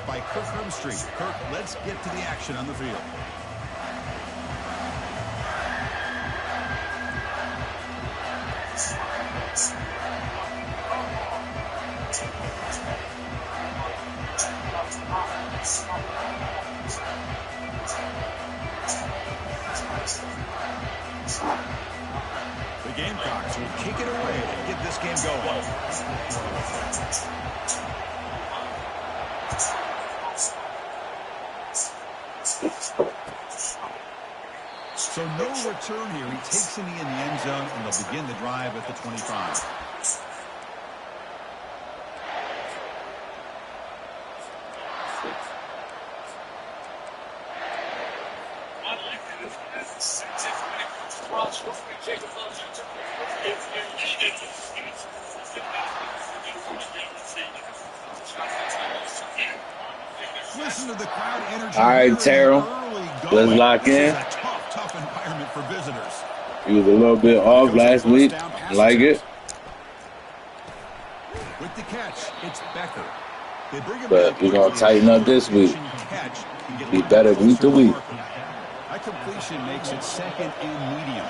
by Kirk Herbstreit. Kirk, let's get to the action on the field. The Gamecocks will kick it away and get this game going. So no return here. He takes the knee in the end zone, and they'll begin the drive at the 25. Listen to the crowd energy. All right, Terrell. Let's lock in. Tough environment for visitors. He was a little bit off last week. Like it. With the catch, it's Becker. But we're going to tighten up this week. Be better week to week. That completion makes it second and medium.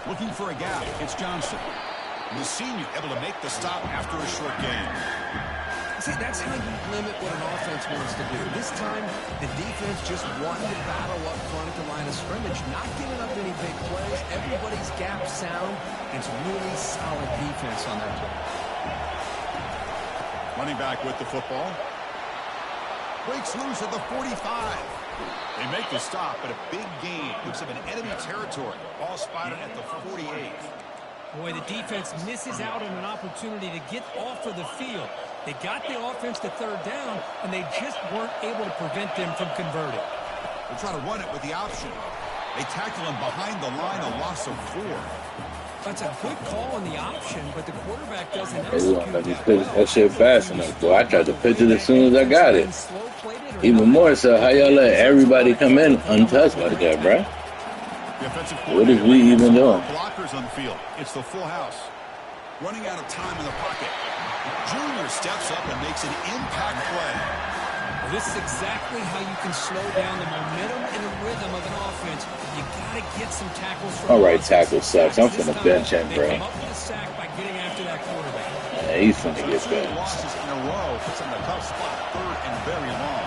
Looking for a gap, it's Johnson. The senior able to make the stop after a short gain. See, that's how you limit what an offense wants to do. This time, the defense just wanted to battle up front at the line of scrimmage, not giving up any big plays. Everybody's gap sound. It's really solid defense on that play. Running back with the football. Breaks loose at the 45. They make the stop, but a big gain puts them in enemy territory. Ball spotted at the 48. Boy, the defense misses out on an opportunity to get off of the field. They got the offense to third down, and they just weren't able to prevent them from converting. They'll try to run it with the option. They tackle him behind the line, a loss of 4. That's a good call on the option, but the quarterback doesn't Hey, look, let me pitch that shit fast enough, boy. I tried to pitch it as soon as I got it. Even more so, how y'all let everybody come in untouched like that, bro? What is we even doing? Blockers on the field. It's the full house. Running out of time in the pocket. Junior steps up and makes an impact play. Well, this is exactly how you can slow down the momentum and the rhythm of an offense. You got to get some tackles from. All right, tackle sucks. I'm finna bench him, bro. Come up with a sack by getting after that quarterback. Yeah, he's finna get benched. Losses in a row puts him in a tough spot, third and very long.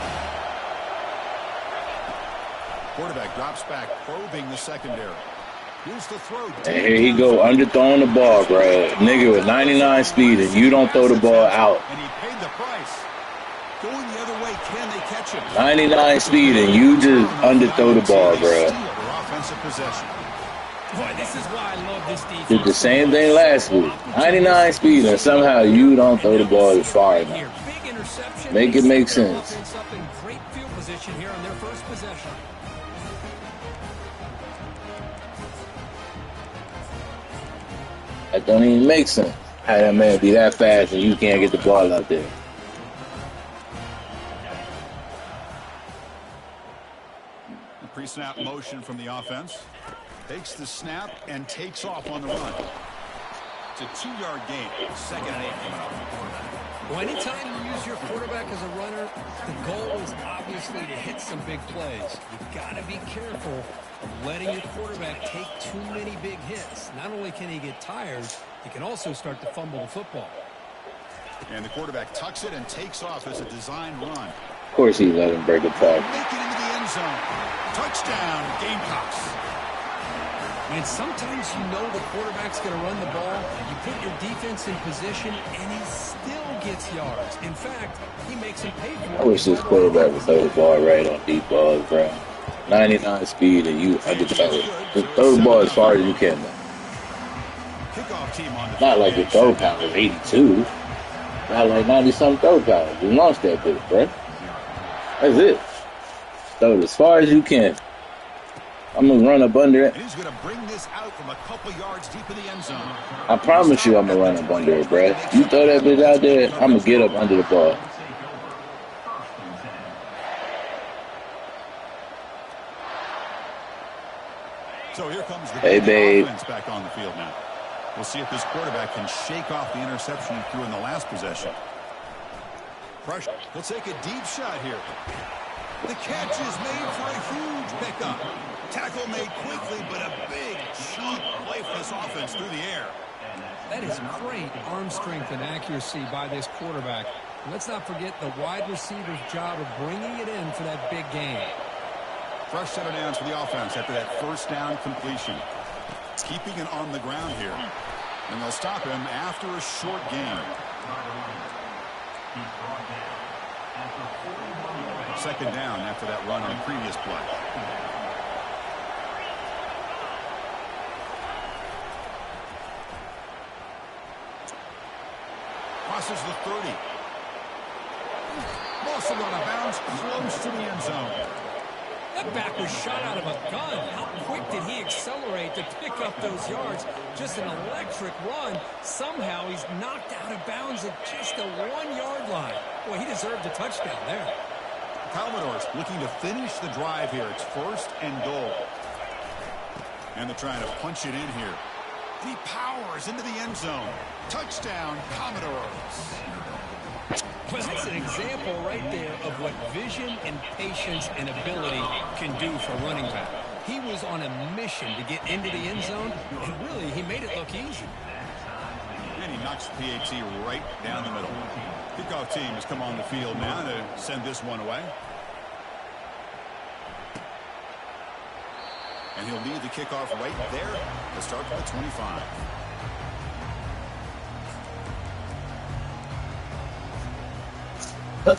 Quarterback drops back, probing the secondary. Here's the throw. And here he go, underthrowing the ball, bro. Nigga with 99 speed, and you don't throw the ball out. And he paid the price. Going the other way, can they catch him? 99 speed, and you just underthrow the ball, bro. Offensive possession. Boy, this is why I love this defense. Did the same thing last week. 99 speed, and somehow you don't throw the ball as far enough. Make it make sense. Up in great field position here on their first possession. That don't even make sense. How that man be that fast and you can't get the ball out there. The pre-snap motion from the offense. Takes the snap and takes off on the run. It's a 2-yard gain. Second and 8 coming up. Well, anytime you use your quarterback as a runner, the goal is obviously to hit some big plays. You've got to be careful of letting your quarterback take too many big hits. Not only can he get tired, he can also start to fumble the football. And the quarterback tucks it and takes off as a design run. Of course he let him break a tackle. Make it into the end zone. Touchdown, Gamecocks. And sometimes you know the quarterback's going to run the ball. You put your defense in position, and he still gets yards. In fact, he makes him pay for it. I wish this quarterback would throw the ball right on deep balls, bro. 99 speed and you underthrow it. Just throw the ball as far as you can, man. Not like your throw pound is 82. Not like 90-something throw pound. You launched that bitch, bro. That's it. Throw it as far as you can. I'm going to run up under it. He's going to bring this out from a couple yards deep in the end zone. I promise you I'm going to run up under it, bro. You throw that bitch out there, I'm going to get up under the ball. So here comes the Hey, babe. offense back on the field now. We'll see if this quarterback can shake off the interception he threw in the last possession. Pressure. He'll take a deep shot here. The catch is made for a huge pickup. Tackle made quickly, but a big chunk play for this offense through the air. That is great arm strength and accuracy by this quarterback. Let's not forget the wide receiver's job of bringing it in for that big game. Fresh set of downs for the offense after that first down completion. Keeping it on the ground here. And they'll stop him after a short game. Second down after that run on the previous play. Crosses the 30. Motion out of bounds, close to the end zone. That back was shot out of a gun. How quick did he accelerate to pick up those yards? Just an electric run. Somehow he's knocked out of bounds at just the 1-yard line. Boy, he deserved a touchdown there. Commodores looking to finish the drive here. It's 1st and goal. And they're trying to punch it in here. He powers into the end zone. Touchdown, Commodores. Well, that's an example right there of what vision and patience and ability can do for a running back. He was on a mission to get into the end zone, and really, he made it look easy. And he knocks the PAT right down the middle. Kickoff team has come on the field now to send this one away. And he'll lead the kickoff right there to start from the 25. And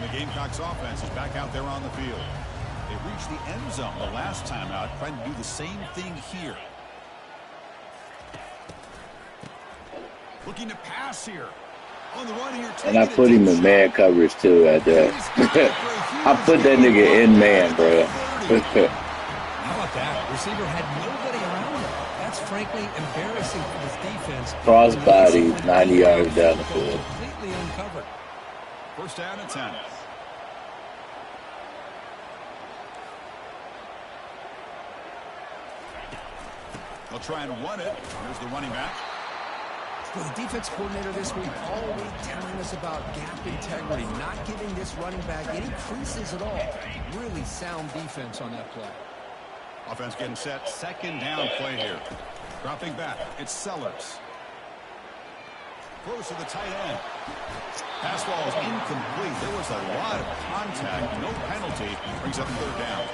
the Gamecocks offense is back out there on the field. They reached the end zone the last time out, trying to do the same thing here. Looking to pass here. On the run here. And I put him in man coverage too at that. I put that nigga in man, bro. How about that? Receiver had nobody around him. That's frankly embarrassing for this defense. Crossbody, 90 yards down the field. Completely uncovered. First down and 10. They'll try and run it. Here's the running back. Well, the defense coordinator this week all week telling us about gap integrity, not giving this running back any creases at all. Really sound defense on that play. Offense getting set. Second down play here. Dropping back. It's Sellers. Close to the tight end. Pass ball is incomplete. There was a lot of contact. No penalty. Brings up 3rd down.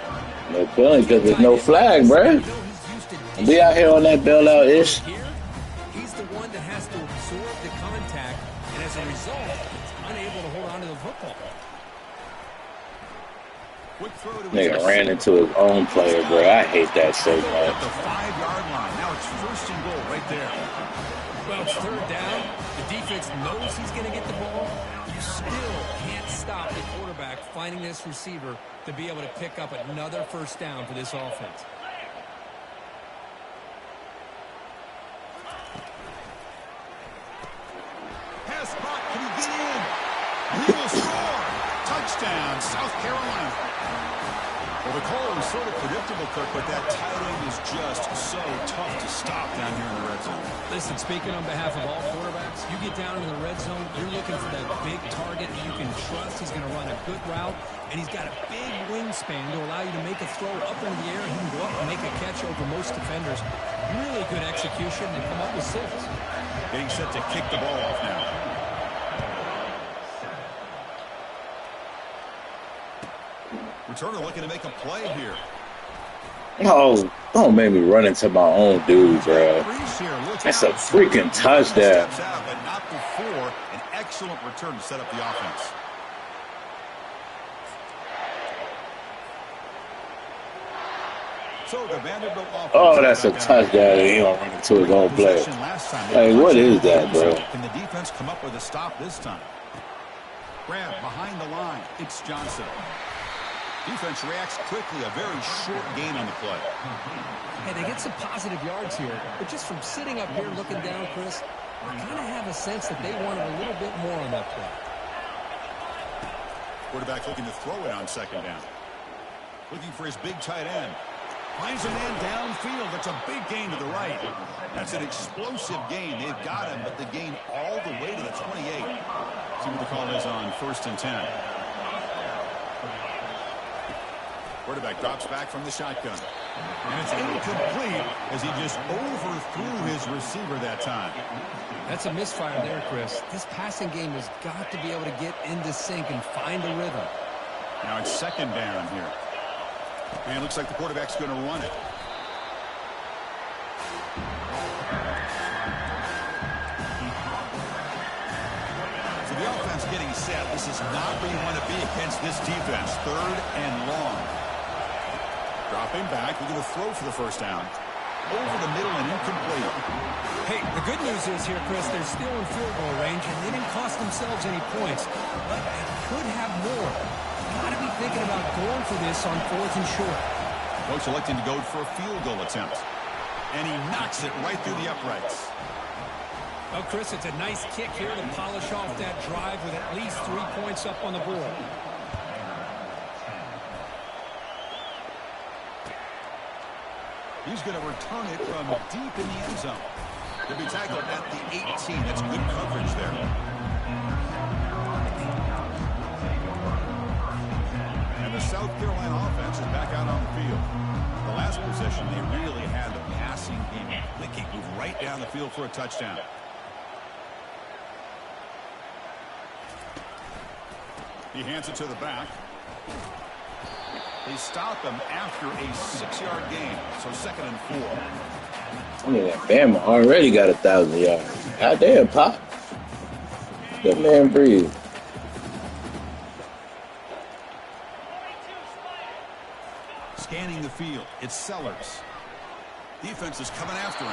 No penalty because there's no flag, bro. Be out here on that bailout-ish. He's the one that has to absorb the contact, and as a result, is unable to hold on to the football. Quick throw to Nigga ran into his own player, bro. I hate that so at the much. 5-yard line. Now it's 1st and goal right there. Well, it's 3rd down. The defense knows he's going to get the ball. You still can't stop the quarterback finding this receiver to be able to pick up another 1st down for this offense. Pass spot. Can he get in? He will score. Touchdown, South Carolina. Well, the call was sort of predictable, Kirk, but that tight end is just so tough to stop down here in the red zone. Listen, speaking on behalf of all quarterbacks, you get down in the red zone, you're looking for that big target that you can trust. He's going to run a good route, and he's got a big wingspan to allow you to make a throw up into the air. He can go up and make a catch over most defenders. Really good execution and come up with 6. Getting set to kick the ball off now. Returner looking to make a play here. Oh, don't make me run into my own dude, bro. That's a freaking touchdown. Steps out, but not before an excellent return to set up the offense. So the Vanderbilt offense. Oh, that's a touchdown. He don't run into his own player. Hey, what is that, bro? Can the defense come up with a stop this time? Grab behind the line. It's Johnson. Defense reacts quickly. A very short gain on the play. Hey, they get some positive yards here, but just from sitting up here looking down, Chris, I kind of have a sense that they wanted a little bit more on that play. Quarterback looking to throw it on 2nd down. Looking for his big tight end. Finds a man downfield. That's a big gain to the right. That's an explosive gain. They've got him, but the gain all the way to the 28. See what the call is on 1st and 10. Quarterback drops back from the shotgun. And it's incomplete as he just overthrew his receiver that time. That's a misfire there, Chris. This passing game has got to be able to get into sync and find a rhythm. Now it's 2nd down here. And it looks like the quarterback's going to run it. So the offense getting set. This is not where you want to be against this defense. 3rd and long. Dropping back. We're going to throw for the 1st down. Over the middle and incomplete. Hey, the good news is here, Chris, they're still in field goal range, and they didn't cost themselves any points. But they could have more. Got to be thinking about going for this on 4th and short. Coach electing to go for a field goal attempt. And he knocks it right through the uprights. Well, Chris, it's a nice kick here to polish off that drive with at least 3 points up on the board. He's going to return it from deep in the end zone. To be tackled at the 18. That's good coverage there. And the South Carolina offense is back out on the field. The last possession, they really had the passing game clicking. Move right down the field for a touchdown. He hands it to the back. They stop him after a 6-yard gain. So 2nd and 4. I mean, Bama already got 1,000 yards. God damn, Pop. Good man breathe. Scanning the field. It's Sellers. Defense is coming after him.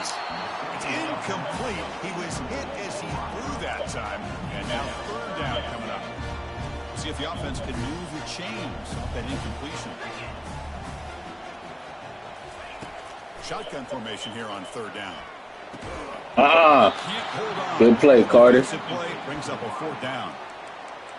It's incomplete. He was hit as he threw that time. And now 3rd down coming up. See if the offense can move the chains off that incompletion. Shotgun formation here on 3rd down. Good play, Carter. Play brings up a 4th down.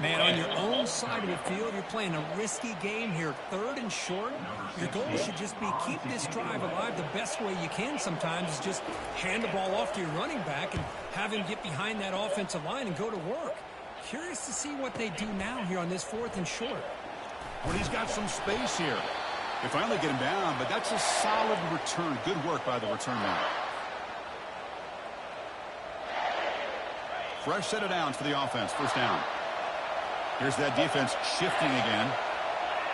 Man, on your own side of the field, you're playing a risky game here. 3rd and short. Your goal should just be keep this drive alive the best way you can sometimes is just hand the ball off to your running back and have him get behind that offensive line and go to work. Curious to see what they do now here on this 4th and short. Well, he's got some space here. They finally get him down, but that's a solid return. Good work by the return man. Fresh set of downs for the offense. 1st down. Here's that defense shifting again.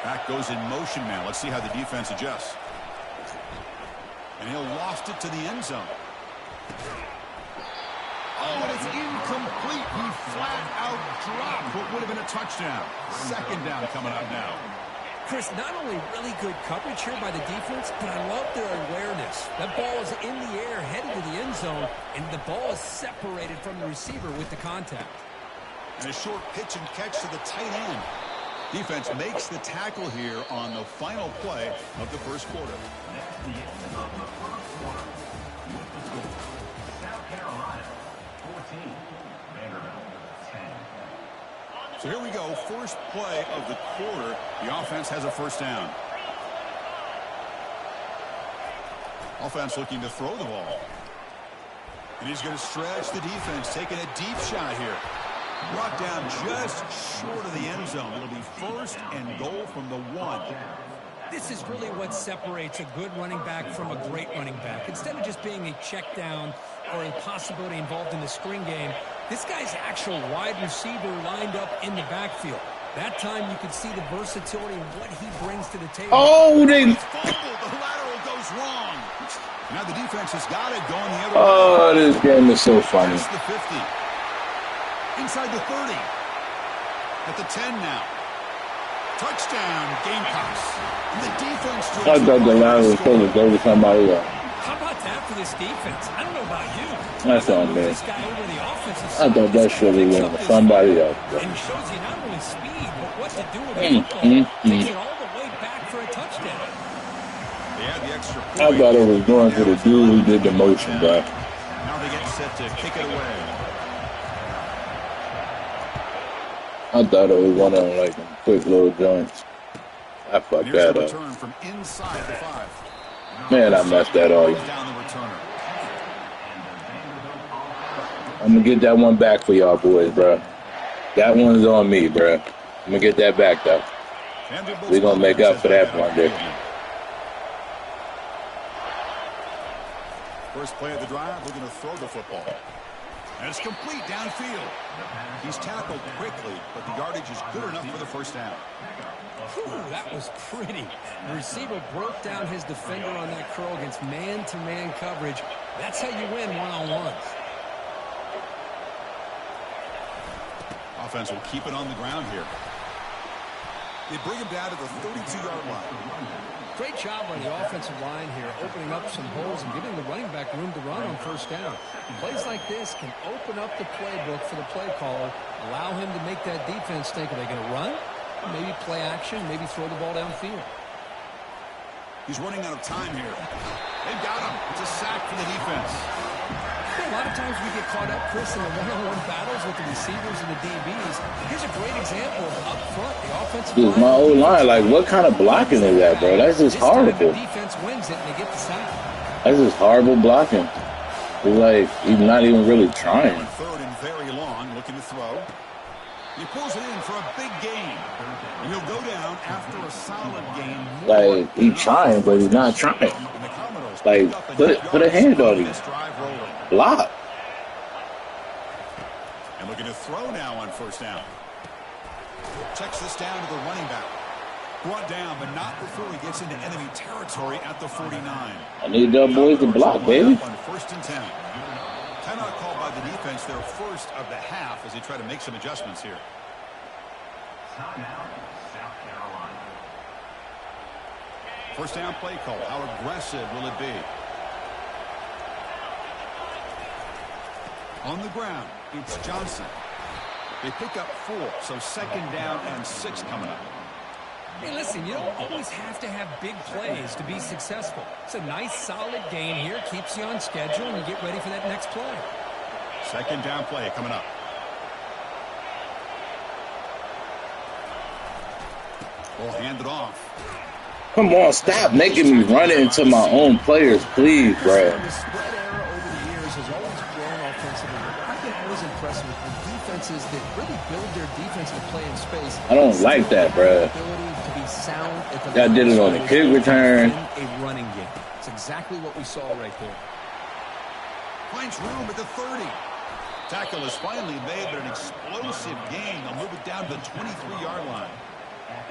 Back goes in motion now. Let's see how the defense adjusts. And he'll loft it to the end zone. Oh, and it's incomplete. He flat out dropped what would have been a touchdown. 2nd down coming up now. Chris, not only really good coverage here by the defense, but I love their awareness. That ball is in the air, headed to the end zone, and the ball is separated from the receiver with the contact. And a short pitch and catch to the tight end. Defense makes the tackle here on the final play of the 1st quarter. So here we go, 1st play of the quarter. The offense has a 1st down. Offense looking to throw the ball. And he's going to stretch the defense, taking a deep shot here. Brought down just short of the end zone. It'll be 1st and goal from the 1. This is really what separates a good running back from a great running back. Instead of just being a check down or a possibility involved in the screen game, this guy's actual wide receiver lined up in the backfield. That time you could see the versatility and what he brings to the table. Oh, they... The lateral goes wrong. Now the defense has got it going the other way. Oh, this game is so funny. Past the 50. Inside the 30. At the 10 now. Touchdown, Gamecocks. And the defense... I thought the line was supposed to go to somebody else. How about that for this defense? I don't know about you. That's on there. This guy over the offensive I thought that should have went to somebody else. And shows you not only speed, but what to do with the football. Takes it all the way back for a touchdown. They had the extra point. I thought it was going to the dude who did the motion, bro. Now they get set to kick it away. I thought it was one of them, like, quick little joints. I fucked Here's the that up. return from inside the 5. Man, I messed that all up. Down the returner. I'm gonna get that one back for y'all boys, bro. That one's on me, bro. I'm gonna get that back though. We're gonna make up for that one day. First play of the drive, we're gonna throw the football. And it's complete downfield. He's tackled quickly, but the yardage is good enough for the first down. Whew, that was pretty. The receiver broke down his defender on that curl against man-to-man coverage. That's how you win one-on-ones. Offense will keep it on the ground here. They bring him down to the 32-yard line. Great job by the offensive line here, opening up some holes and giving the running back room to run on first down. Plays like this can open up the playbook for the play caller, allow him to make that defense think, are they going to run? Maybe play action, maybe throw the ball downfield. He's running out of time here. They've got him. It's a sack for the defense. A lot of times we get caught up, Chris, in the one-on-one battles with the receivers and the DBs. Here's a great example of up front, the offensive line. Dude, my old line, like, what kind of blocking is that, bro? That's just horrible. The defense wins it and they get the sack. That's just horrible blocking. It's like he's not even really trying. Third and very long, looking to throw. He pulls it in for a big gain. And he'll go down after a solid game. Like, he's trying, but he's not trying. Like, put a hand on him. Block. And looking to throw now on first down. Checks this down to the running back. Brought down, but not before he gets into enemy territory at the 49. I need them boys to block, baby. On first and 10. Timeout called by the defense, their first of the half, as they try to make some adjustments here. First down play call. How aggressive will it be? On the ground, it's Johnson. They pick up 4, so second down and 6 coming up. Hey, listen, you don't always have to have big plays to be successful. It's a nice, solid gain here. Keeps you on schedule, and you get ready for that next play. Second down play coming up. We'll hand it off. Come on, stop making me run into my own players, please, bro. The spread era over the years has always grown offensively. I've been always impressed with the defenses that really build their defensive play in space. I don't like that, bro. Y'all did it on the kick return. A running game. It's exactly what we saw right there. Finds room at the 30. Tackle is finally made, but an explosive gain. They'll move it down to the 23-yard line.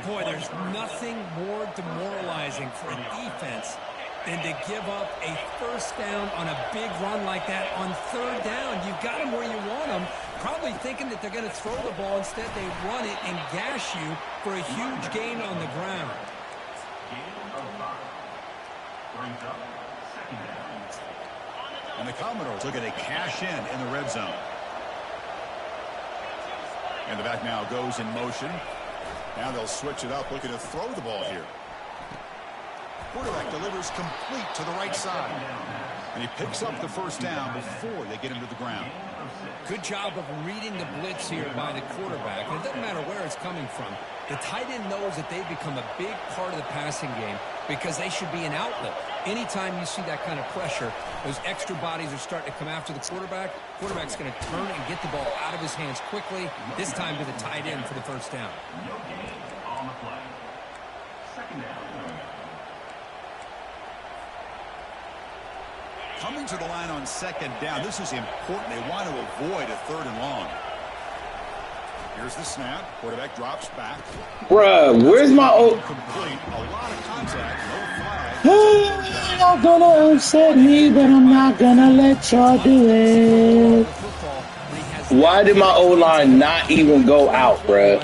Boy, there's nothing more demoralizing for a defense than to give up a first down on a big run like that on third down. You've got them where you want them, probably thinking that they're going to throw the ball. Instead, they run it and gash you for a huge gain on the ground. And the Commodores looking to cash in the red zone. And the back now goes in motion. Now they'll switch it up, looking to throw the ball here. Quarterback delivers complete to the right side. And he picks up the first down before they get him to the ground. Good job of reading the blitz here by the quarterback. And it doesn't matter where it's coming from. The tight end knows that they've become a big part of the passing game because they should be an outlet. Anytime you see that kind of pressure, those extra bodies are starting to come after the quarterback. Quarterback's going to turn and get the ball out of his hands quickly, this time to the tight end for the first down. Coming to the line on second down. This is important. They want to avoid a third and long. Here's the snap. Quarterback drops back. Bruh, where's my old... Complete. A lot of contact. No flag. Y'all gonna upset me, but I'm not gonna let y'all do it. Why did my O-line not even go out, bruh?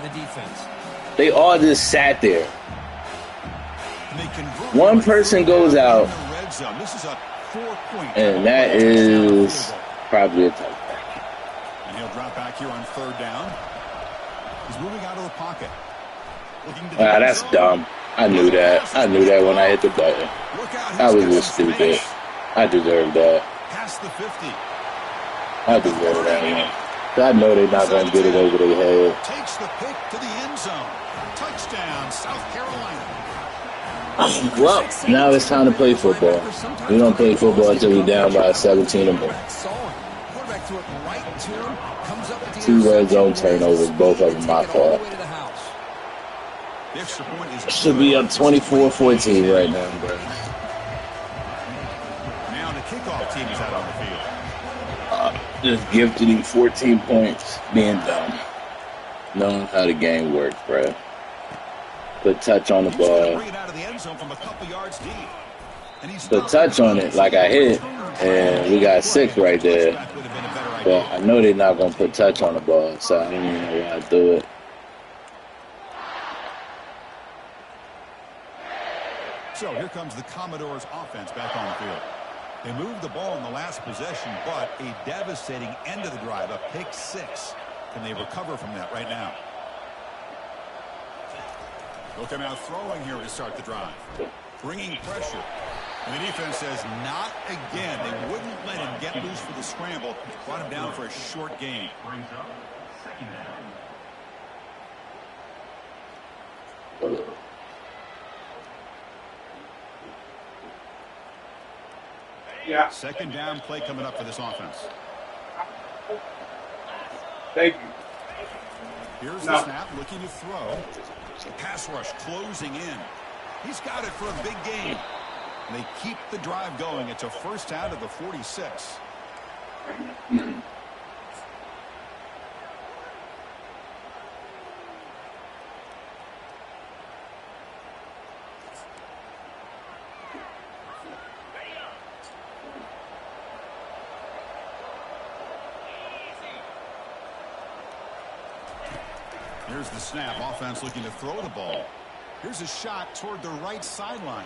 They all just sat there. One person goes out, and that is probably a touchback. And he'll drop back here on third down. He's moving out of the pocket. That's dumb. I knew that. I knew that when I hit the button. I was just stupid. I deserve that. Past the 50. I deserve that, man. I know they're not going to get it over their head. Takes the pick to the end zone. Touchdown, South Carolina. Well, now it's time to play football. We don't play football until we're down by 17 or more. 2 red zone turnovers, both of them my fault. Should be up 24-14 right now, bro. Now the kickoff team is out on the field. Just gifted him 14 points, being dumb. Knowing how the game works, bro. Put touch on the ball. Put touch on it like I hit, and we got 6 right there. But I know they're not going to put touch on the ball, so I don't even know why I do it. So here comes the Commodores offense back on the field. They moved the ball in the last possession, but a devastating end of the drive, a pick 6. Can they recover from that right now? They'll come out throwing here to start the drive. Bringing pressure. And the defense says, not again. They wouldn't let him get loose for the scramble. Brought him down for a short gain. Yeah. Second down play coming up for this offense. Thank you. Here's the snap, looking to throw. The pass rush closing in. He's got it for a big gain. And they keep the drive going. It's a first out of the 46. Here's the snap. Offense looking to throw the ball. Here's a shot toward the right sideline.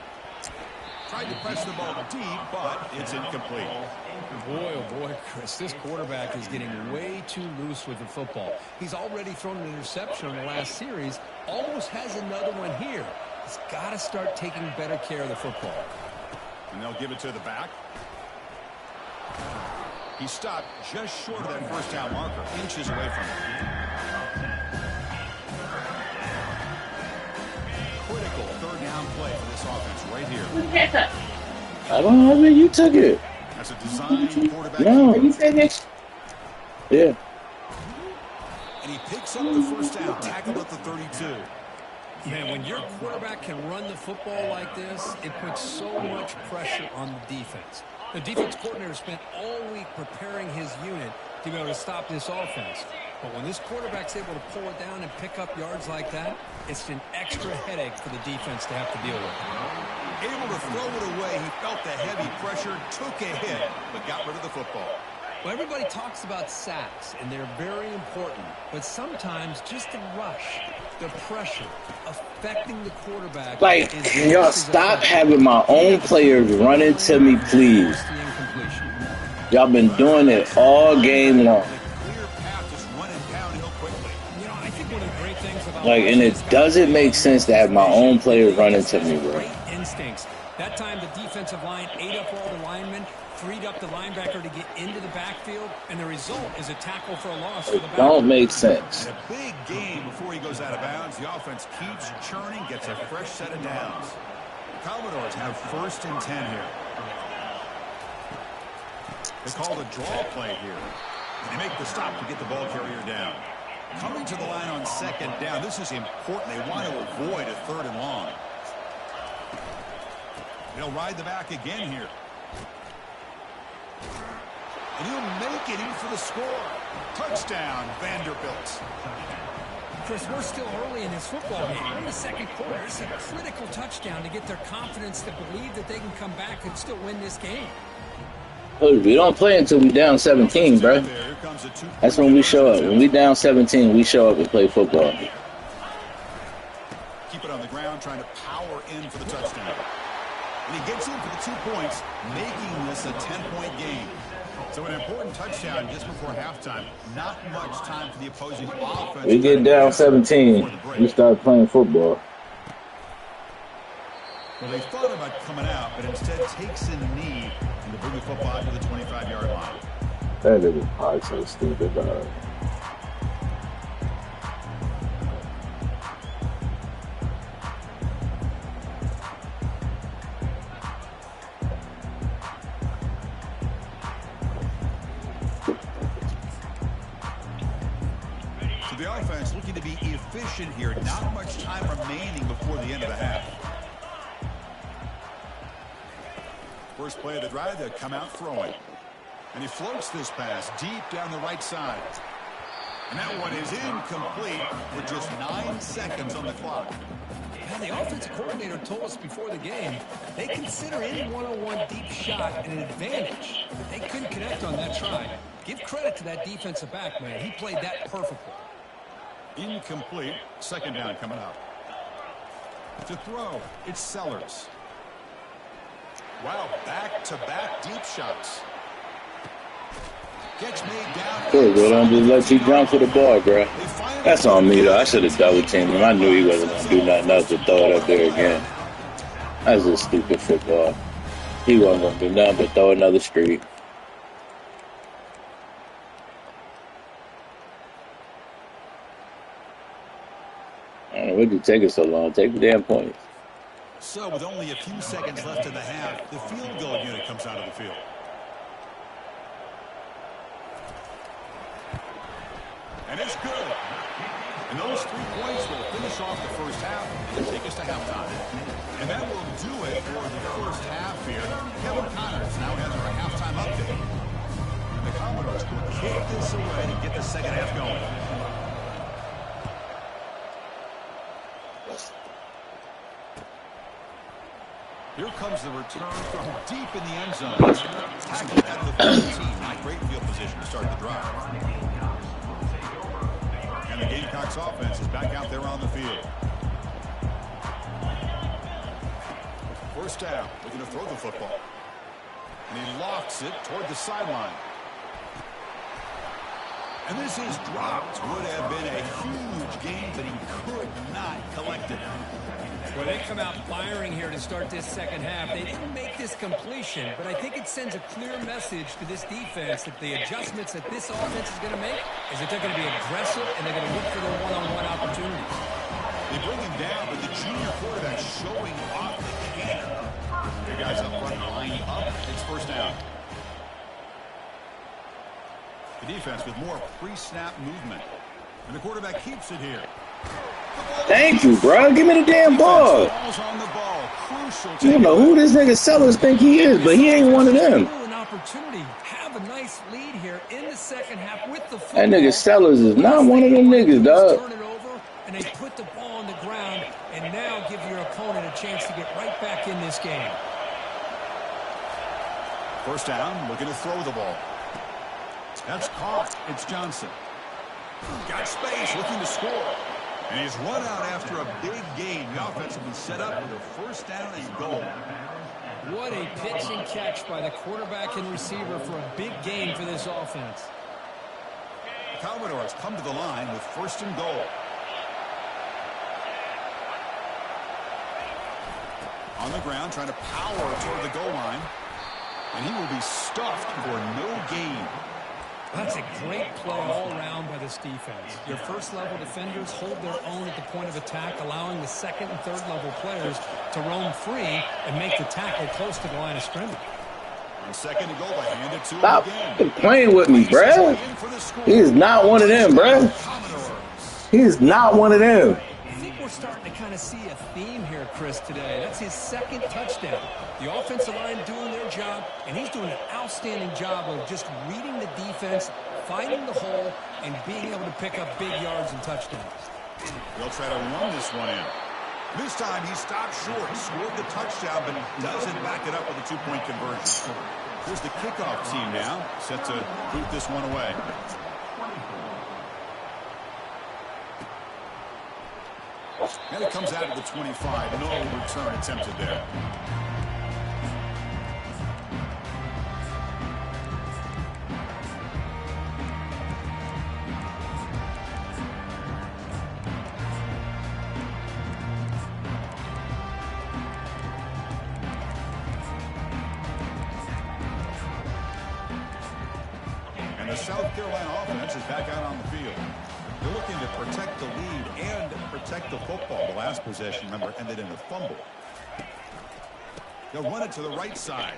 Tried to press the ball deep, but it's incomplete. Boy, oh boy, Chris, this quarterback is getting way too loose with the football. He's already thrown an interception in the last series. Almost has another one here. He's got to start taking better care of the football. And they'll give it to the back. He stopped just short of that first down marker, inches away from it. Critical third down play for this offense right here. I don't know. I mean, you took it. That's a design quarterback. No, you finished. Yeah. And he picks up the first down, tackled at the 32. Man, when your quarterback can run the football like this, it puts so much pressure on the defense. The defense coordinator spent all week preparing his unit to be able to stop this offense. But when this quarterback's able to pull it down and pick up yards like that, it's an extra headache for the defense to have to deal with. Able to throw it away. He felt the heavy pressure, took a hit, but got rid of the football. Well, everybody talks about sacks, and they're very important. But sometimes just the rush, the pressure, affecting the quarterback. Like, can y'all stop having my own players running to me, please? Y'all been doing it all game long. Like, and it doesn't make sense to have my own players running to me, bro. Great instincts. That time the defensive line ate up all the linemen, freed up the linebacker to get into the backfield, and the result is a tackle for a loss. It don't make sense. And a big game before he goes out of bounds. The offense keeps churning, gets a fresh set of downs. The Commodores have 1st and 10 here. They call the draw play here. And they make the stop to get the ball carrier down. Coming to the line on 2nd down. This is important. They want to avoid a 3rd and long. They'll ride the back again here. And he'll make it in for the score. Touchdown, Vanderbilt. Chris, we're still early in this football game. We're in the 2nd quarter. It's a critical touchdown to get their confidence to believe that they can come back and still win this game. We don't play until we down 17, bro. That's when we show up. When we down 17, we show up and play football. Keep it on the ground, trying to power in for the touchdown. And he gets in for the 2 points, making this a 10-point game. So an important touchdown just before halftime. Not much time for the opposing offense. We get down 17, we start playing football. Well, they thought about coming out, but instead takes a knee and to bring the football to the 25-yard line. That is probably so stupid, dog. The offense looking to be efficient here. Not much time remaining before the end of the half. First play of the drive, they'll come out throwing. And he floats this pass deep down the right side. And that one is incomplete with just 9 seconds on the clock. And the offensive coordinator told us before the game they consider any one-on-one deep shot an advantage. But they couldn't connect on that try. Give credit to that defensive back, man. He played that perfectly. Incomplete. Second down coming up. To throw, it's Sellers. Wow, back-to-back deep shots. Gets made down. Cool, bro. Don't just let you jump for the ball, bro. That's on me, though. I should have double teamed him. I knew he wasn't going to do nothing else to throw it up there again. That's just stupid football. He wasn't going to do nothing but throw another streak. What'd you take it so long? Take the damn points. So with only a few seconds left in the half, the field goal unit comes out of the field. And it's good. And those 3 points will finish off the first half and take us to halftime. And that will do it for the first half here. Kevin Connors now has our halftime update. And the Commodores will kick this away to get the second half going. Here comes the return from deep in the end zone. Tackled at the 15. Not great field position to start the drive. And the Gamecocks offense is back out there on the field. First down. Looking to throw the football. And he lofts it toward the sideline. And this is dropped. Would have been a huge gain, but he could not collect it. Well, they come out firing here to start this second half. They didn't make this completion, but I think it sends a clear message to this defense that the adjustments that this offense is going to make is that they're going to be aggressive and they're going to look for their one-on-one opportunities. They bring him down, but the junior quarterback showing off the cannon. The guys up front line up. It's first down. The defense with more pre-snap movement. And the quarterback keeps it here. Thank you, bro. Give me the damn ball. I don't know who this nigga Sellers think he is, but he ain't one of them. An opportunity, have a nice lead here in the second half with the football. That nigga Sellers is not one of them niggas, dog. Turn it over, and they put the ball on the ground, and now give your opponent a chance to get right back in this game. First down, looking to throw the ball. That's caught. It's Johnson. Got space, looking to score. And he's run out after a big gain. The offense will be set up with a first down and goal. What a pitch and catch by the quarterback and receiver for a big gain for this offense. The Commodores come to the line with first and goal. On the ground, trying to power toward the goal line. And he will be stuffed for no gain. That's a great play all around by this defense. Your first-level defenders hold their own at the point of attack, allowing the second and third-level players to roam free and make the tackle close to the line of scrimmage. On second and goal, they hand it to him Stop again. playing with me, bruh. He is not one of them, bruh. He is not one of them. I think we're starting to kind of see a theme here, Chris, today. That's his second touchdown. The offensive line doing their job, and he's doing an outstanding job of just reading the defense, finding the hole, and being able to pick up big yards and touchdowns. They'll try to run this one in. This time he stopped short, scored the touchdown, but he doesn't back it up with a two-point conversion. Here's the kickoff team now, set to boot this one away. And it comes out of the 25. No return attempted there. And the South Carolina offense is back out on the field. They're looking to protect the lead and protect the football. The last possession, remember, ended in a fumble. They'll run it to the right side.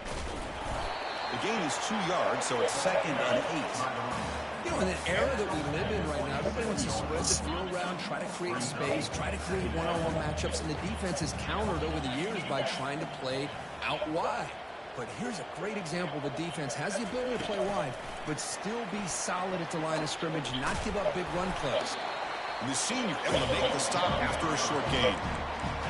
The gain is 2 yards, so it's 2nd and 8. You know, in an era that we live in right now, everybody wants to spread the field around, try to create space, try to create one-on-one matchups, and the defense has countered over the years by trying to play out wide. But here's a great example. The defense has the ability to play wide, but still be solid at the line of scrimmage, not give up big run plays. And the senior able to make the stop after a short gain.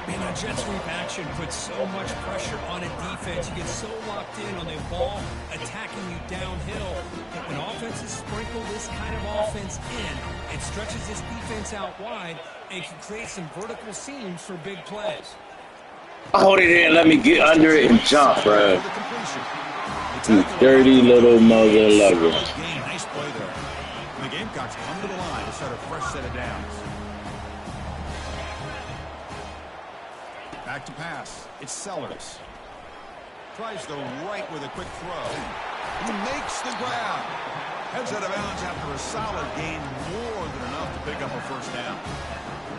Man, that jet sweep action puts so much pressure on a defense. You get so locked in on the ball attacking you downhill. But when offenses sprinkle this kind of offense in, it stretches this defense out wide and can create some vertical seams for big plays. Oh, they didn't let me get under it and jump, bro. You dirty little mother lugger. Nice play there. And the Gamecocks come to the line to start a fresh set of downs. Back to pass. It's Sellers. Tries the right with a quick throw. He makes the grab. Heads out of bounds after a solid gain, more than enough to pick up a first down.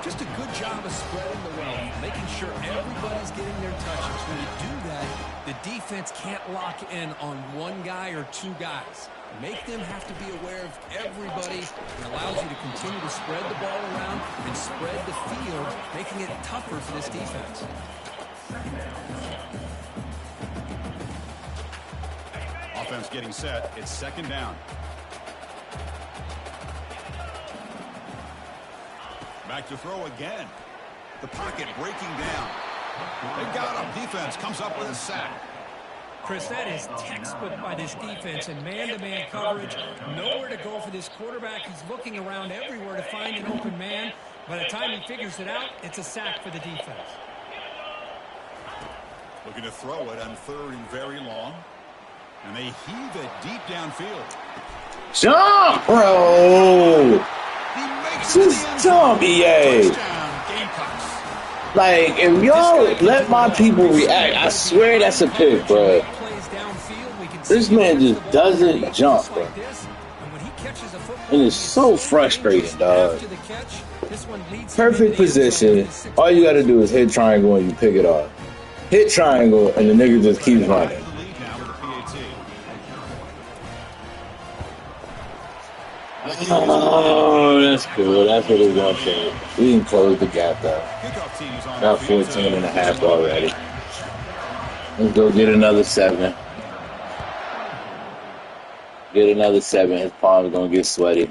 Just a good job of spreading the wealth, making sure everybody's getting their touches. When you do that, the defense can't lock in on one guy or two guys. Make them have to be aware of everybody. It allows you to continue to spread the ball around and spread the field, making it tougher for this defense. Offense getting set. It's 2nd down. Back to throw again. The pocket breaking down. They got him. Defense comes up with a sack. Chris, that is textbook by this defense and man-to-man coverage. Nowhere to go for this quarterback. He's looking around everywhere to find an open man. By the time he figures it out, it's a sack for the defense. Looking to throw it on 3rd and very long. And they heave it deep downfield. Jump, bro! Just jump, EA. Like, if y'all let my people react, I swear that's a pick, bro. This man just doesn't jump, bro. And it's so frustrating, dog. Perfect position. All you gotta do is hit triangle and you pick it off. Hit triangle and the nigga just keeps running. Oh, that's cool. That's what it's going to take. We can close the gap, though. About 14 and a half already. Let's go get another 7. Get another 7. His palm's going to get sweaty.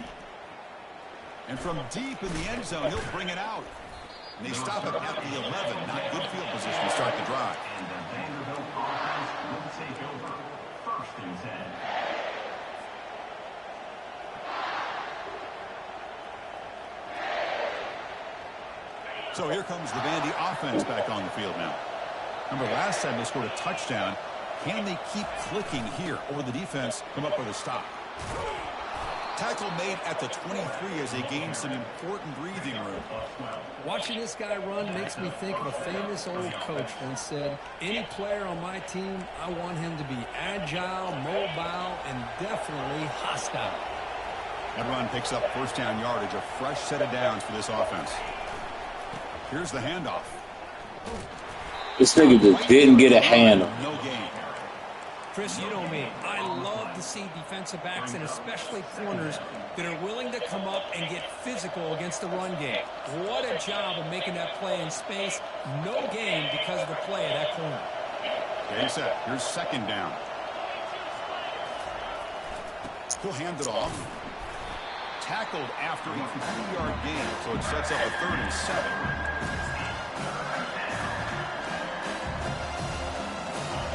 And from deep in the end zone, he'll bring it out. And they stop it at the 11. Not good field position to start the drive. So here comes the Vandy offense back on the field now. Remember, last time they scored a touchdown. Can they keep clicking here, or will the defense come up with a stop? Tackle made at the 23 as they gain some important breathing room. Watching this guy run makes me think of a famous old coach once said, any player on my team, I want him to be agile, mobile, and definitely hostile. That run picks up first down yardage, a fresh set of downs for this offense. Here's the handoff. This nigga just didn't get a hand on. No gain. Chris, you know me. I love to see defensive backs and especially corners that are willing to come up and get physical against the run game. What a job of making that play in space. No gain because of the play of that corner. Game set. Here's 2nd down. He'll hand it off. Tackled after a 3-yard gain, so it sets up a 3rd and 7.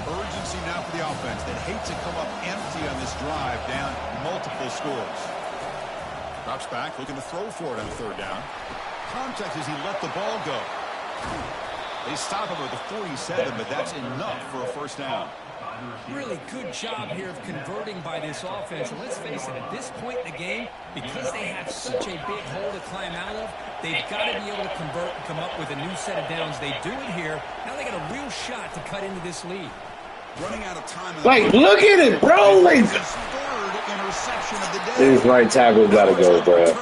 Urgency now for the offense that hates to come up empty on this drive, down multiple scores. Drops back, looking to throw for it on 3rd down. Contact as he let the ball go. They stop him at the 47, but that's enough for a first down. Really good job here of converting by this offense. And let's face it, at this point in the game, because they have such a big hole to climb out of, they've got to be able to convert and come up with a new set of downs. They do it here. Now they got a real shot to cut into this lead. Running out of time. Like, look at it, bro. Like, this right tackle got to go, bro.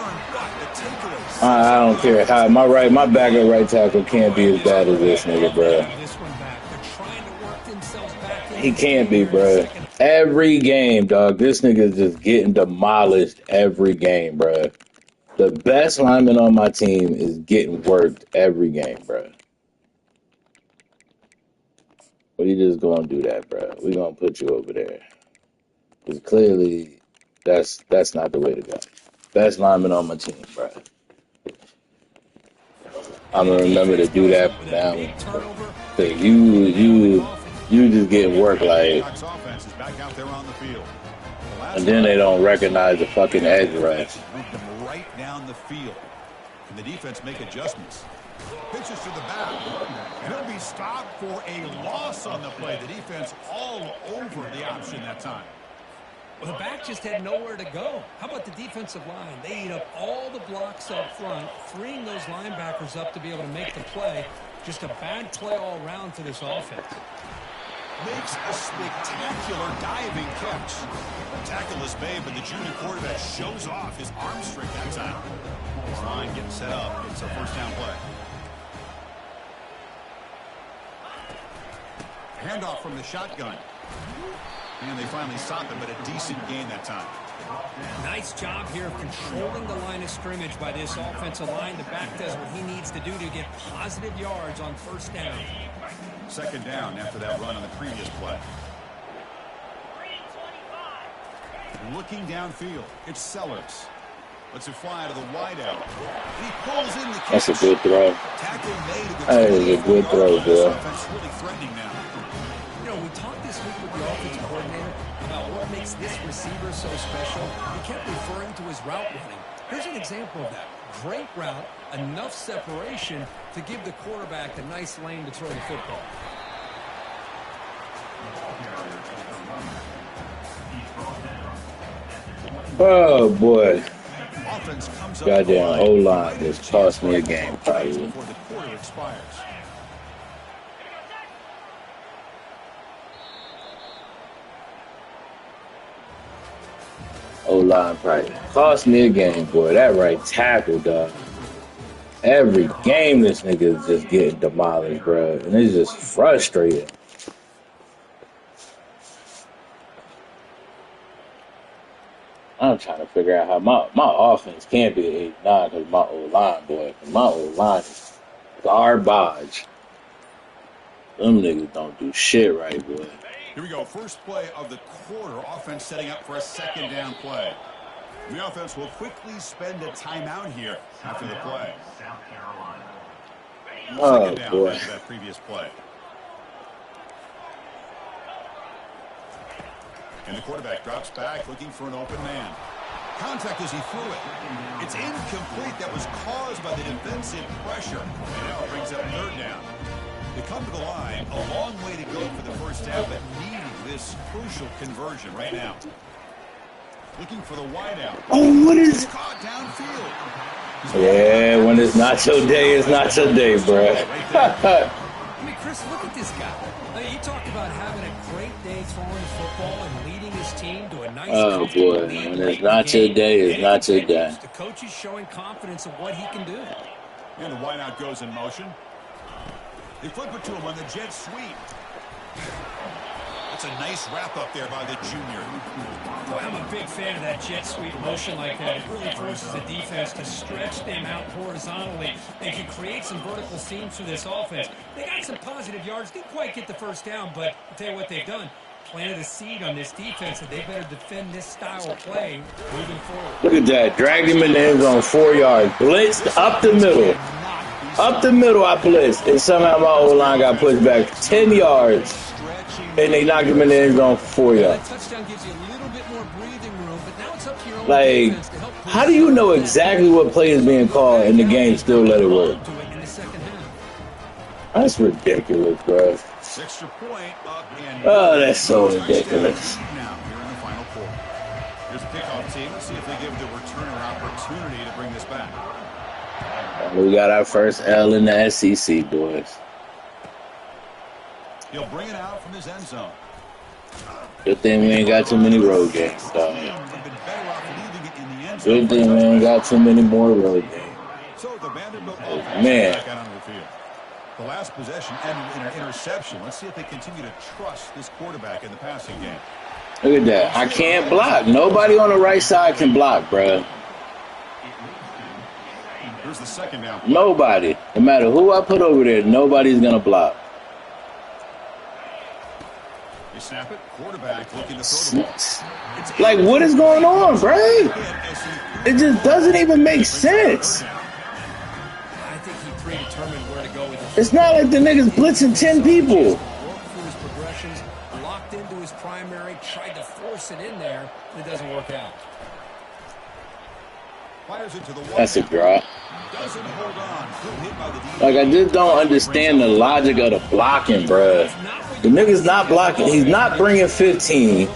I don't care how my backup right tackle can't be as bad as this nigga, bro. He can't be, bro. Every game, dog. This nigga's just getting demolished every game, bro. The best lineman on my team is getting worked every game, bro. We just gonna do that, bro. We gonna put you over there. Because clearly, that's not the way to go. Best lineman on my team, bro. I'm gonna remember to do that from now on. Cause you just getting work like, and then they don't recognize the fucking edge rush. Moved them right down the field. Can the defense make adjustments? Pitches to the back. And he'll be stopped for a loss on the play. The defense all over the option that time. Well, the back just had nowhere to go. How about the defensive line? They eat up all the blocks up front, freeing those linebackers up to be able to make the play. Just a bad play all around for this offense. Makes a spectacular diving catch. Tackle is made, but the junior quarterback shows off his arm strength that time. His line getting set up. It's a first down play. Handoff from the shotgun. And they finally stopped him, but a decent gain that time. Nice job here of controlling the line of scrimmage by this offensive line. The back does what he needs to do to get positive yards on first down. Second down after that run on the previous play. Looking downfield, it's Sellers. Lets it fly to the wideout. He pulls in the catch. That's a good throw. Tackle made at the That is a good throw, bro. Offense really threatening now. You know, we talked this week with the offensive coordinator about what makes this receiver so special. He kept referring to his route running. Here's an example of that. Great route, enough separation to give the quarterback a nice lane to throw the football. Oh, boy. Offense comes up Goddamn O-line just cost me a game, probably. before the quarter expires. O-line probably cost me a game, boy. That right tackle, dog. Every game this nigga is just getting demolished, bro. And it's just frustrating. I'm trying to figure out how my offense can't be an 8-9 because my O-line, boy. My O-line is garbage. Them niggas don't do shit right, boy. Here we go. First play of the quarter. Offense setting up for a second down play. The offense will quickly spend a timeout here after the play. Oh, Second down boy. after that previous play. And the quarterback drops back looking for an open man. Contact as he threw it. It's incomplete. That was caused by the defensive pressure. And now it brings up third down. They come to the line. A long way to go for the first down, but needing this crucial conversion right now. Looking for the wideout. Oh, what is... Caught downfield. Yeah, when it's not your day, it's not your day, bro. I mean, Chris, look at this guy. You talk about having a great day throwing the football and leading his team to a nice Oh, boy. When it's not your day, it's not your day. The coach is showing confidence of what he can do. And the wideout goes in motion. They flip it to him on the jet sweep. That's a nice wrap up there by the junior. Boy, I'm a big fan of that jet sweep motion like that. It really forces the defense to stretch them out horizontally. They can create some vertical seams through this offense. They got some positive yards. Didn't quite get the first down, but I'll tell you what they've done. Planted a seed on this defense that they better defend this style of play moving forward. Look at that. Dragged him in the end zone 4 yards. Blitzed up the middle. Up the middle, I blitzed. And somehow my O-line got pushed back 10 yards. And they knocked him in the end zone 4 yards. That touchdown gives you a little bit more breathing room, but now it's up to your own Like, defense to help how do you know exactly what play is being called and the game still let it work? in the second half. That's ridiculous, bro. Extra point up and Oh, that's so ridiculous. now here in the final quarter. Here's the kickoff team. Let's see if they give the returner opportunity to bring this back. We got our first L in the SEC, boys. He'll bring it out from his end zone. Good thing we ain't got too many road games, dog. They've been better off leaving it in the end zone. Good thing we ain't got too many more road games. So the Vanderbilt Oh, offense man. back out onto the field. The last possession ended in an interception. Let's see if they continue to trust this quarterback in the passing game. Look at that. I can't block. Nobody on the right side can block, bro. Here's the second down. Nobody. No matter who I put over there, nobody's going to block. You snap it. Quarterback looking to throw the ball. Like, what is going on, bro? It just doesn't even make sense. I think he predetermined where to go with it. It's not like the niggas blitzing 10 people. Worked through his progressions, locked into his primary, tried to force it in there, and it doesn't work out. Fires it to the That's a drop. Doesn't hold on. Good hit by the defense. Like, I just don't understand the logic of the blocking, bruh. The nigga's not blocking. He's not bringing 15.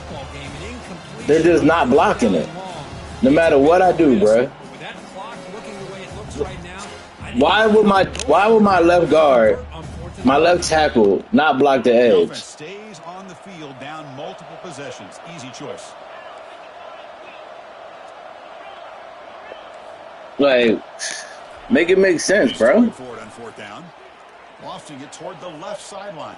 They're just not blocking it. No matter what I do, bruh. With that clock looking the way it looks right now, Why would my left guard, my left tackle, not block the The edge? offense stays on the field down multiple possessions. Easy choice. Like, make it make sense, He's bro. going for it on fourth down. Lofting it toward the left sideline.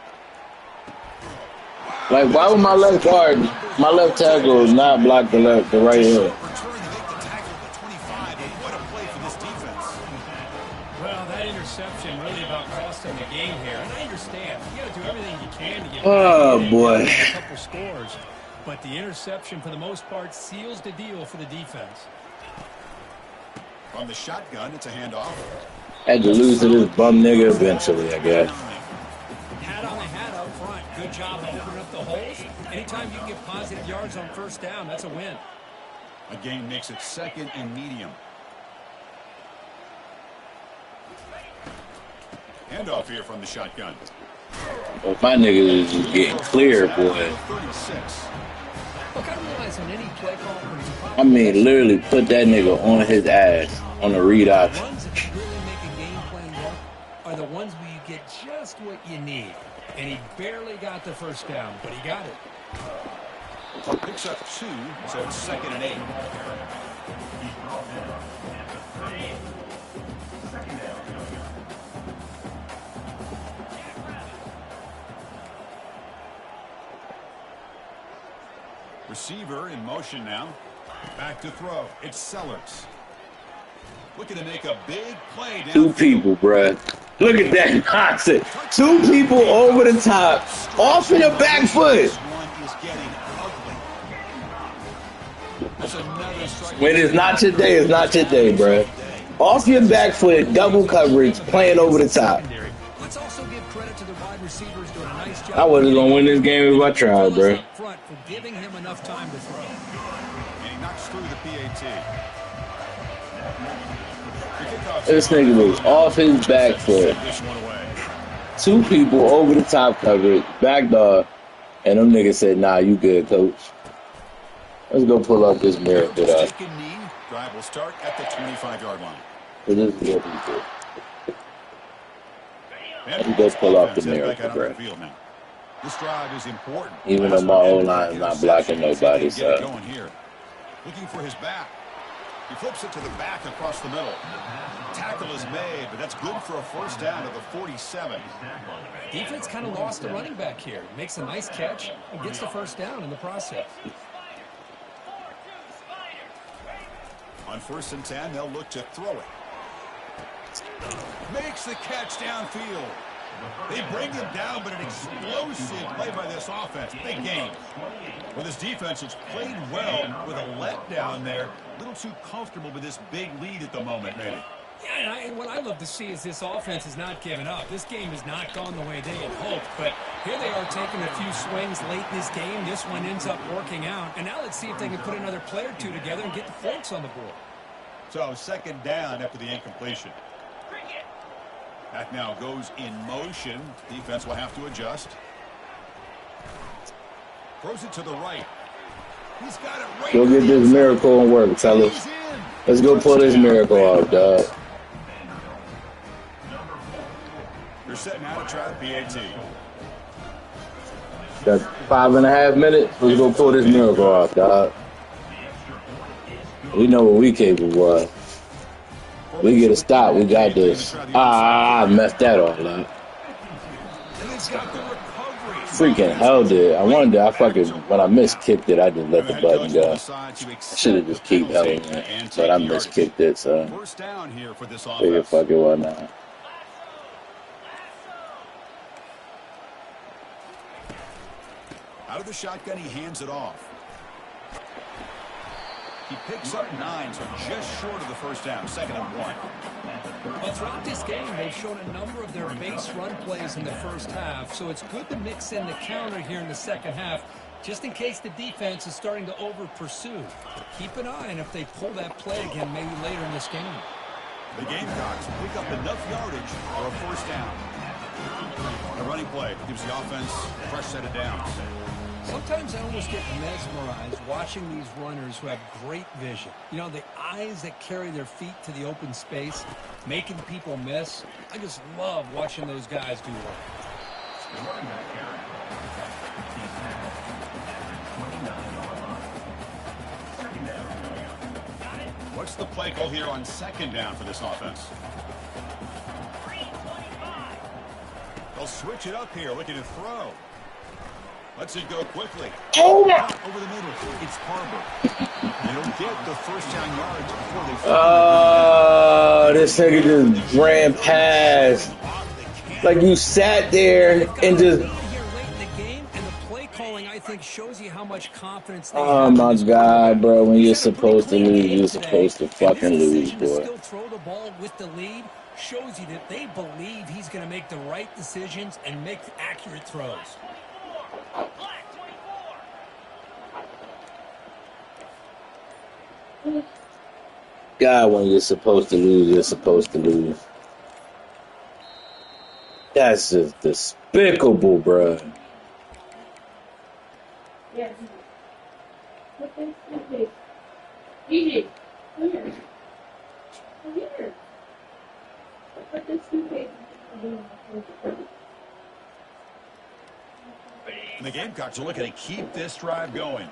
Like, why would my left guard, my left tackle, not block the right heel? Return to make the tackle at the 25. And what a play for this defense. well, that interception really about cost him the game here. And I understand. You got to do everything you can to get Oh, back boy. a couple scores. But the interception, for the most part, seals the deal for the defense. From the shotgun, it's a handoff. Had to lose to this bum nigga eventually, I guess. Hat on the hat up front. Good job of opening up the holes. Anytime you can get positive yards on first down, that's a win. A gain makes it second and medium. Handoff here from the shotgun. Well, my niggas is just getting clear, boy. 36. Look, I realize on any play call where he's I mean, literally put that nigga on his ass on the read the option. ones that really make a game plan work are the ones where you get just what you need. And he barely got the first down, but he got it. Picks up 2, so it's second and 8. Receiver in motion now. Back to throw. It's Sellers. Looking to make a big play down. Two people, bruh. Look at that nonsense. Two people over the top, off in the back foot. This one is getting ugly. That's another strike. When it's not your day, it's not your day, bruh. Off your back foot, double coverage, playing over the top. Let's also give credit to the wide receivers doing a nice job. I wasn't gonna win this game if I tried, bruh. Up front for giving him enough time to throw. And he knocks through the PAT. This nigga was off his back foot. This one away. Two people over the top coverage, back dog, and them niggas said, nah, you good, coach. Let's go pull up this miracle, though. Taken knee. Drive will start at the 25-yard line. This is what he did. And Let's go pull off the offense is back miracle, out on bro. the field now. This drive is important. Even though my O-line is not blocking nobody, Get it so. going here. Looking for his back. He flips it to the back across the middle. Tackle is made, but that's good for a first down to the 47. Defense kind of lost the running back here. Makes a nice catch and gets the first down in the process. On 1st and 10, they'll look to throw it. Makes the catch downfield. They bring him down, but an explosive play by this offense. Big game. Well, this defense has played well with a letdown there. A little too comfortable with this big lead at the moment, maybe. Yeah, and what I love to see is this offense is not giving up. This game has not gone the way they had hoped, but here they are taking a few swings late in this game. This one ends up working out, and now let's see if they can put another play or two together and get the points on the board. So, second down after the incompletion. Back now goes in motion. Defense will have to adjust. Throws it to the right. He's got it right. Go get this miracle and work, fellas. He's in. Let's go pull this miracle off, dog. You're setting out to try the PAT. Got 5.5 minutes. Let's go pull this miracle off, dog. We know what we capable of. We get a stop. We got this. I messed that all up. And he's got the recovery. freaking held it. I wanted to, when I miskicked it, I just let the button go. I should have just keep holding it, but I miskicked it, so First down here for this figure offense. fuck it, why not? Out of the shotgun, he hands it off. He picks up 9, so just short of the first down. 2nd and 1. Well, throughout this game, they've shown a number of their base run plays in the first half, so it's good to mix in the counter here in the second half, just in case the defense is starting to over-pursue. Keep an eye on if they pull that play again maybe later in this game. The Gamecocks pick up enough yardage for a first down. A running play gives the offense a fresh set of downs. Sometimes I almost get mesmerized watching these runners who have great vision. You know, the eyes that carry their feet to the open space, making people miss. I just love watching those guys do work. What's the play call here on 2nd down for this offense? They'll switch it up here, looking to throw. Lets it go quickly. Oh, over the middle. It's Harbor. They don't get the first down yards before they this nigga just ran past. Like you sat there and just. I think shows you how much confidence. Oh my God, bro! When you're supposed to lose, you're supposed to fucking lose, boy. Still throw the ball with the lead shows you that they believe he's going to make the right decisions and make accurate throws. God, when you're supposed to lose, you're supposed to lose. That's just despicable, bro. Yes. Okay, okay. Gigi, come here. Come here. Put this toothpaste. And the Gamecocks are looking to keep this drive going.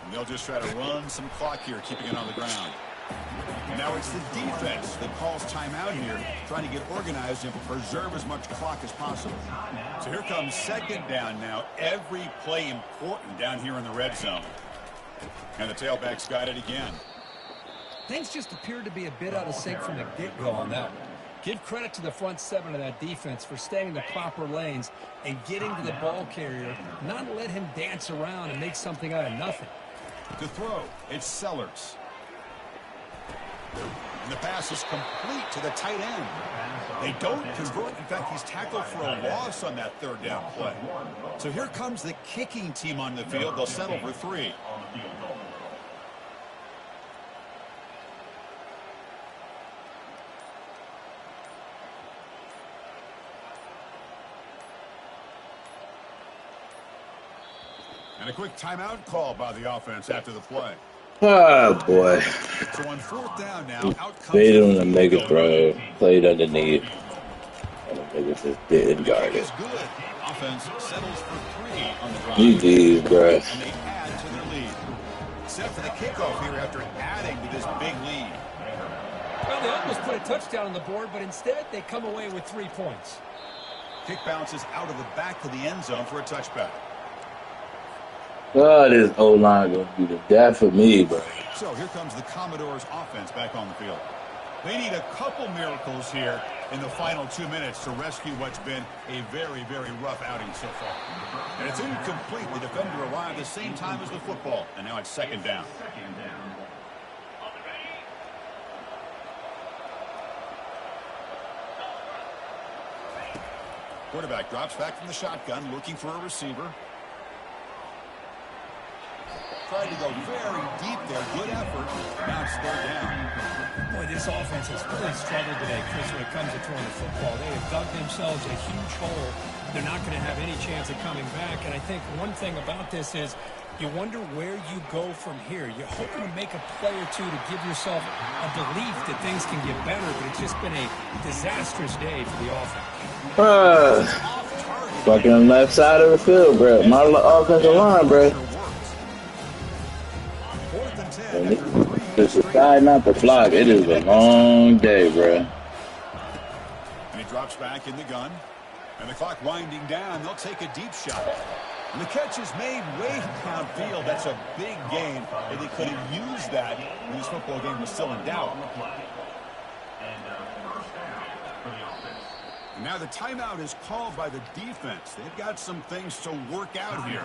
And they'll just try to run some clock here, keeping it on the ground. And now it's the defense that calls timeout here, trying to get organized and preserve as much clock as possible. So here comes 2nd down now. Every play important down here in the red zone. And the tailbacks got it again. Things just appeared to be a bit out of sync from the get-go on that one. Give credit to the front 7 of that defense for staying in the proper lanes and getting to the ball carrier, not let him dance around and make something out of nothing. To throw, it's Sellers. And the pass is complete to the tight end. They don't convert. In fact, he's tackled for a loss on that 3rd down play. So here comes the kicking team on the field. They'll settle for 3. And a quick timeout call by the offense after the play. Oh boy. So on 4th down now, out comes Baited on the mega throw, played underneath. And the nigga just didn't guard it. Good. Offense settles for 3 on the drive. GG's, bro. And they add to their lead. Set for the kickoff here after adding to this big lead. Well, they almost put a touchdown on the board, but instead they come away with 3 points. Kick bounces out of the back of the end zone for a touchback. Oh, this O-line gonna be the death of me, bro. So here comes the Commodores offense back on the field. They need a couple miracles here in the final 2 minutes to rescue what's been a very, very rough outing so far. And it's incomplete. The defender arrived the same time as the football, and now it's 2nd down. Quarterback drops back from the shotgun, looking for a receiver. Tried to go very deep there. Good effort. Now it's 3rd down. Boy, this offense has really struggled today, Chris, when it comes to throwing the football. They have dug themselves a huge hole. They're not going to have any chance of coming back. And I think one thing about this is you wonder where you go from here. You're hoping to make a play or two to give yourself a belief that things can get better, but it's just been a disastrous day for the offense. Fucking left side of the field, bro. My offensive line, bro. Just decide not to block. It is a long day, bro. drops back in the gun. And the clock winding down. They'll take a deep shot. And the catch is made way downfield. That's a big gain. And they could have used that when this football game was still in doubt. And now the timeout is called by the defense. They've got some things to work out here.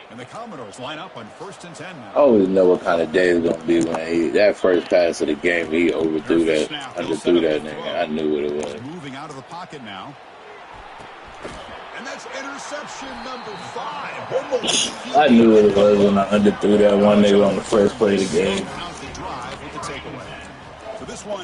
And the Commodores line up on 1st and 10 now. I always know what kind of day it's going to be when that first pass of the game, he underthrew that nigga. I knew what it was. Moving out of the pocket now. And that's interception number 5. I knew what it was when I underthrew that one nigga on the first play of the game. Out the drive with the takeaway. So this one